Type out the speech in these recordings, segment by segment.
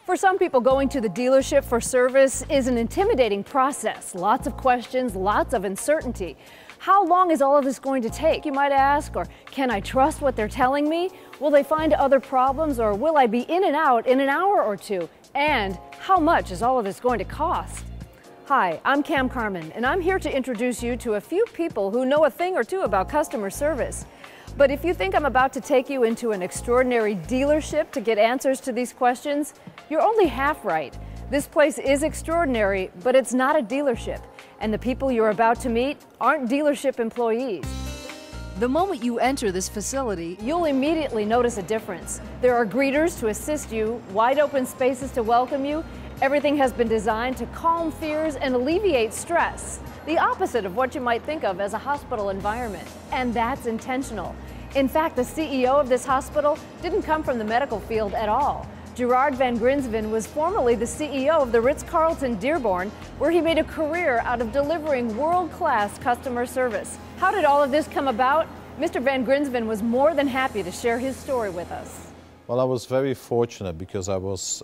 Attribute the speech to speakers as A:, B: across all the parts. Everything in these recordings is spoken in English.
A: For some people, going to the dealership for service is an intimidating process. Lots of questions, lots of uncertainty. How long is all of this going to take, you might ask? Or can I trust what they're telling me? Will they find other problems, or will I be in and out in an hour or two? And how much is all of this going to cost? Hi, I'm Kam Carman, and I'm here to introduce you to a few people who know a thing or two about customer service. But if you think I'm about to take you into an extraordinary dealership to get answers to these questions, you're only half right. This place is extraordinary, but it's not a dealership. And the people you're about to meet aren't dealership employees. The moment you enter this facility, you'll immediately notice a difference. There are greeters to assist you, wide open spaces to welcome you. Everything has been designed to calm fears and alleviate stress. The opposite of what you might think of as a hospital environment. And that's intentional. In fact, the CEO of this hospital didn't come from the medical field at all. Gerard Van Grinsven was formerly the CEO of the Ritz-Carlton Dearborn, where he made a career out of delivering world-class customer service. How did all of this come about? Mr. Van Grinsven was more than happy to share his story with us.
B: Well, I was very fortunate because I was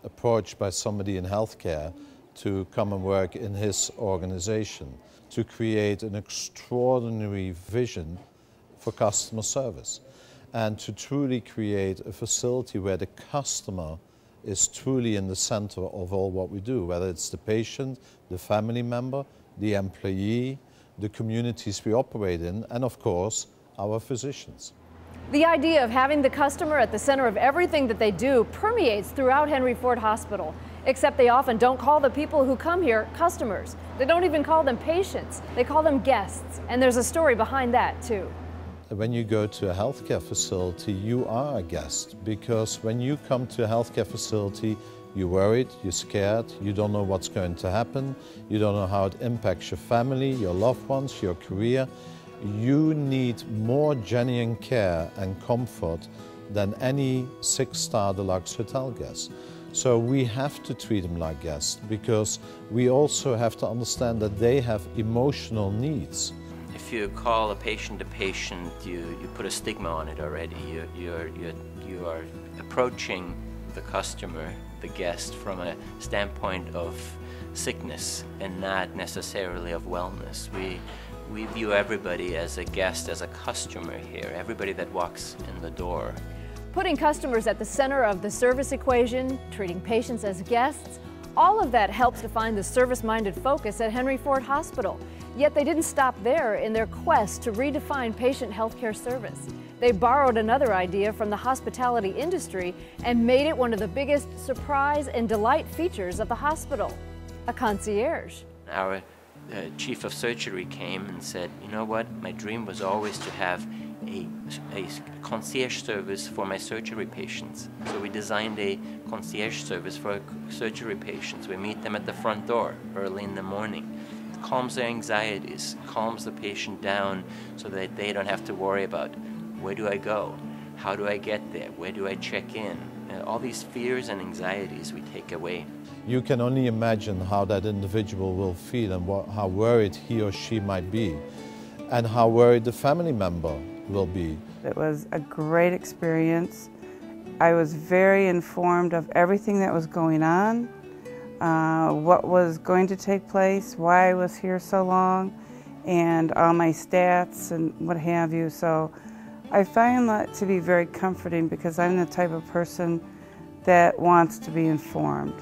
B: approached by somebody in healthcare to come and work in his organization to create an extraordinary vision for customer service and to truly create a facility where the customer is truly in the center of all what we do, whether it's the patient, the family member, the employee, the communities we operate in, and of course, our physicians.
A: The idea of having the customer at the center of everything that they do permeates throughout Henry Ford Hospital, except they often don't call the people who come here customers. They don't even call them patients, they call them guests, and there's a story behind that too.
B: When you go to a healthcare facility, you are a guest, because when you come to a healthcare facility, you're worried, you're scared, you don't know what's going to happen, you don't know how it impacts your family, your loved ones, your career. You need more genuine care and comfort than any six-star deluxe hotel guest. So we have to treat them like guests, because we also have to understand that they have emotional needs.
C: If you call a patient, you put a stigma on it already. You are approaching the customer, the guest, from a standpoint of sickness and not necessarily of wellness. We view everybody as a guest, as a customer here, everybody that walks in the door.
A: Putting customers at the center of the service equation, treating patients as guests, all of that helps define the service-minded focus at Henry Ford Hospital. Yet they didn't stop there in their quest to redefine patient healthcare service. They borrowed another idea from the hospitality industry and made it one of the biggest surprise and delight features of the hospital: a concierge.
C: Our chief of surgery came and said, you know what, my dream was always to have a concierge service for my surgery patients. So we designed a concierge service for surgery patients. We meet them at the front door early in the morning. It calms their anxieties, calms the patient down so that they don't have to worry about where do I go, how do I get there, where do I check in. All these fears and anxieties we take away.
B: You can only imagine how that individual will feel and how worried he or she might be, and how worried the family member will be.
D: It was a great experience. I was very informed of everything that was going on, what was going to take place, why I was here so long, and all my stats and what have you. So I find that to be very comforting, because I'm the type of person that wants to be informed.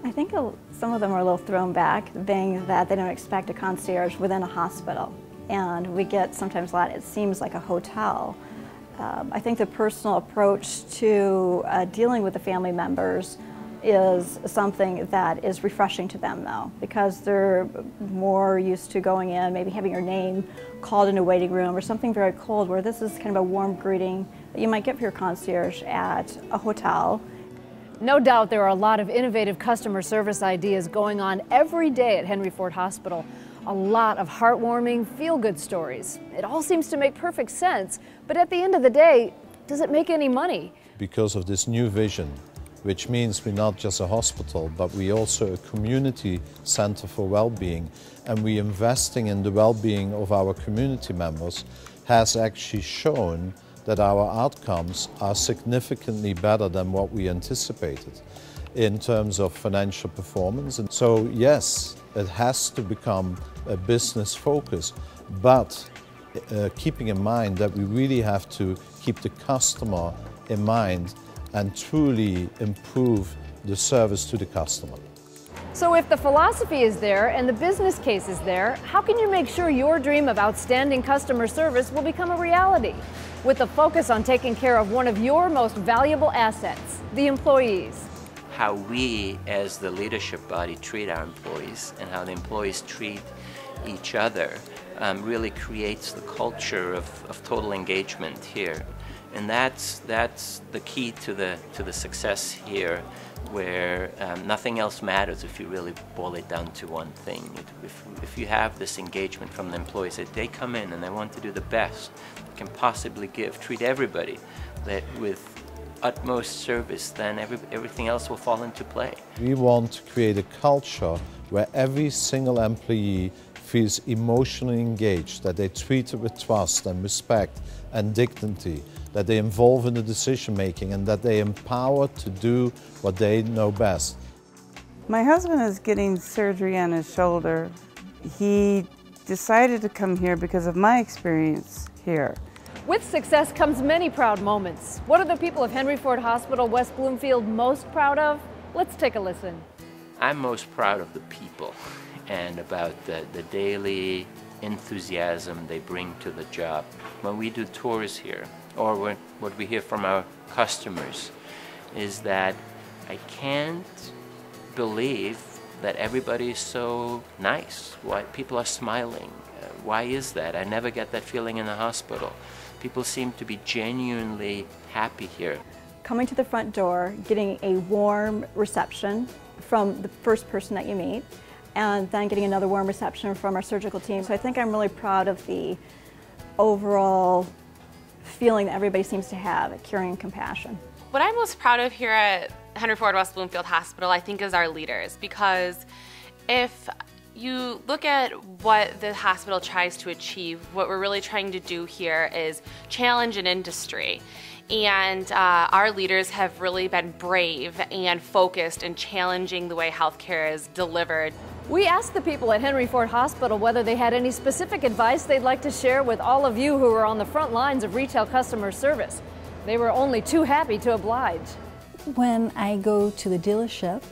E: I think some of them are a little thrown back, being that they don't expect a concierge within a hospital. And we get sometimes a lot, it seems like a hotel. I think the personal approach to dealing with the family members is something that is refreshing to them, though, because they're more used to going in, maybe having your name called in a waiting room or something very cold, where this is kind of a warm greeting that you might get for your concierge at a hotel.
A: No doubt there are a lot of innovative customer service ideas going on every day at Henry Ford Hospital. A lot of heartwarming, feel-good stories. It all seems to make perfect sense, but at the end of the day, does it make any money?
B: Because of this new vision, which means we're not just a hospital, but we're also a community center for well-being, and we're investing in the well-being of our community members, has actually shown that our outcomes are significantly better than what we anticipated in terms of financial performance. And so yes, it has to become a business focus, but keeping in mind that we really have to keep the customer in mind and truly improve the service to the customer.
A: So if the philosophy is there and the business case is there, how can you make sure your dream of outstanding customer service will become a reality? With a focus on taking care of one of your most valuable assets, the employees.
C: How we as the leadership body treat our employees and how the employees treat each other really creates the culture of total engagement here. And that's the key to the success here, where nothing else matters if you really boil it down to one thing. If you have this engagement from the employees, that they come in and they want to do the best they can possibly give, treat everybody with utmost service, then everything else will fall into play.
B: We want to create a culture where every single employee feels emotionally engaged, that they treat it with trust and respect and dignity, that they involve in the decision making, and that they empower to do what they know best.
D: My husband is getting surgery on his shoulder. He decided to come here because of my experience here.
A: With success comes many proud moments. What are the people of Henry Ford Hospital, West Bloomfield most proud of? Let's take a listen.
C: I'm most proud of the people and about the daily enthusiasm they bring to the job. When we do tours here, or what we hear from our customers, is that I can't believe that everybody is so nice. Why people are smiling? Why is that? I never get that feeling in the hospital. People seem to be genuinely happy here.
E: Coming to the front door, getting a warm reception from the first person that you meet, and then getting another warm reception from our surgical team. So I think I'm really proud of the overall feeling that everybody seems to have at caring and compassion.
F: What I'm most proud of here at Henry Ford West Bloomfield Hospital, I think, is our leaders, because if you look at what the hospital tries to achieve, what we're really trying to do here is challenge an industry. And our leaders have really been brave and focused in challenging the way healthcare is delivered.
A: We asked the people at Henry Ford Hospital whether they had any specific advice they'd like to share with all of you who are on the front lines of retail customer service. They were only too happy to oblige.
G: When I go to the dealership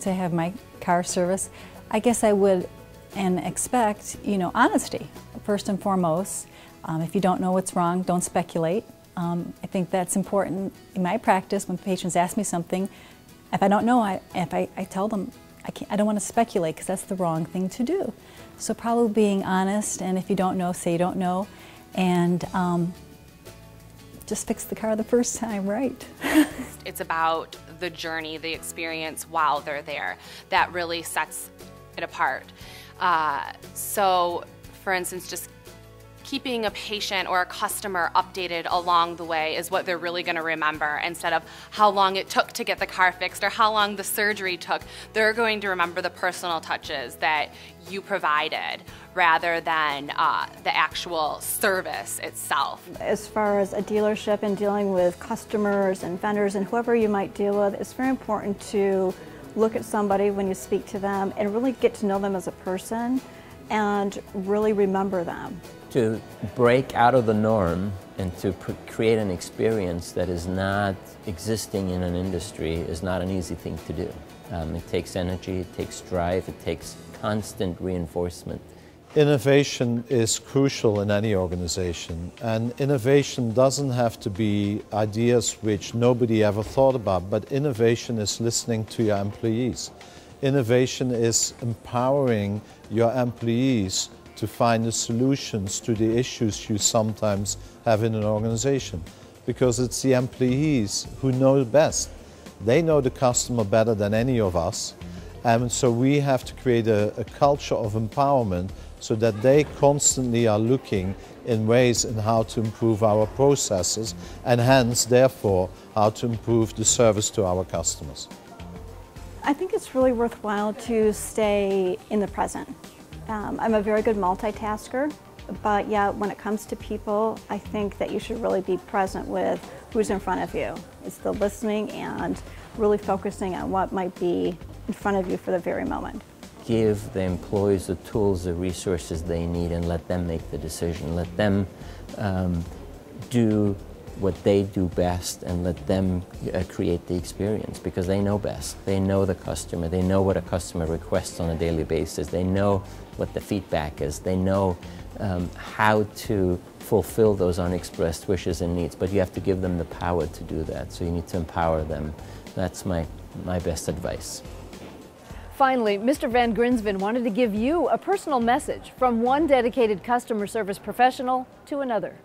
G: to have my car service, I guess I would and expect, honesty, first and foremost. If you don't know what's wrong, don't speculate. I think that's important in my practice. When patients ask me something, if I don't know, I tell them I don't want to speculate, because that's the wrong thing to do. So probably being honest, and if you don't know, say you don't know, and just fix the car the first time, right?
F: It's about the journey, the experience while they're there. That really sets it apart. So, for instance, just keeping a patient or a customer updated along the way is what they're really going to remember, instead of how long it took to get the car fixed or how long the surgery took. They're going to remember the personal touches that you provided rather than the actual service itself.
E: As far as a dealership and dealing with customers and vendors and whoever you might deal with, it's very important to look at somebody when you speak to them and really get to know them as a person and really remember them.
H: To break out of the norm and to create an experience that is not existing in an industry is not an easy thing to do. It takes energy, it takes drive, it takes constant reinforcement.
B: Innovation is crucial in any organization, and innovation doesn't have to be ideas which nobody ever thought about, but innovation is listening to your employees. Innovation is empowering your employees to find the solutions to the issues you sometimes have in an organization, because it's the employees who know best. They know the customer better than any of us, and so we have to create a culture of empowerment so that they constantly are looking in ways in how to improve our processes, and hence, therefore, how to improve the service to our customers.
E: I think it's really worthwhile to stay in the present. I'm a very good multitasker, But yeah, when it comes to people, I think that you should really be present with who's in front of you. It's the listening and really focusing on what might be in front of you for the very moment.
H: Give the employees the tools, the resources they need, and let them make the decision. Let them do what they do best, and let them create the experience, because they know best. They know the customer. They know what a customer requests on a daily basis. They know what the feedback is. They know how to fulfill those unexpressed wishes and needs, but you have to give them the power to do that. So you need to empower them. That's my best advice.
A: Finally, Mr. Van Grinsven wanted to give you a personal message from one dedicated customer service professional to another.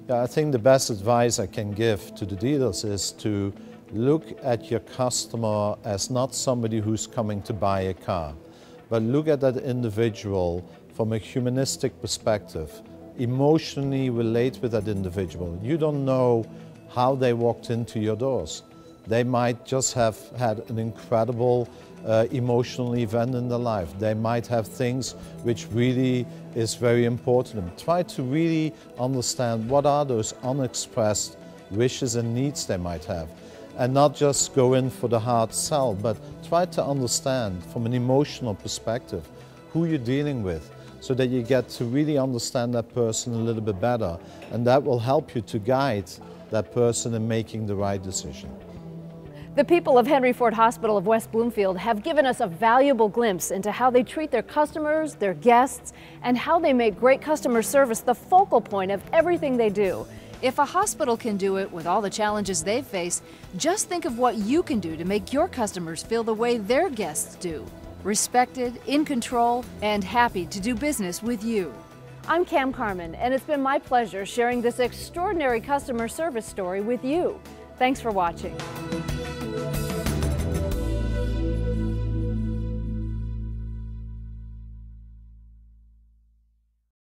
B: Yeah, I think the best advice I can give to the dealers is to look at your customer as not somebody who's coming to buy a car, but look at that individual from a humanistic perspective. Emotionally relate with that individual. You don't know how they walked into your doors. They might just have had an incredible emotional event in their life. They might have things which really is very important to them. Try to really understand what are those unexpressed wishes and needs they might have. And not just go in for the hard sell, but try to understand from an emotional perspective who you're dealing with, so that you get to really understand that person a little bit better. And that will help you to guide that person in making the right decision.
A: The people of Henry Ford Hospital of West Bloomfield have given us a valuable glimpse into how they treat their customers, their guests, and how they make great customer service the focal point of everything they do.
I: If a hospital can do it with all the challenges they face, just think of what you can do to make your customers feel the way their guests do. Respected, in control, and happy to do business with you.
A: I'm Kam Carman, and it's been my pleasure sharing this extraordinary customer service story with you. Thanks for watching.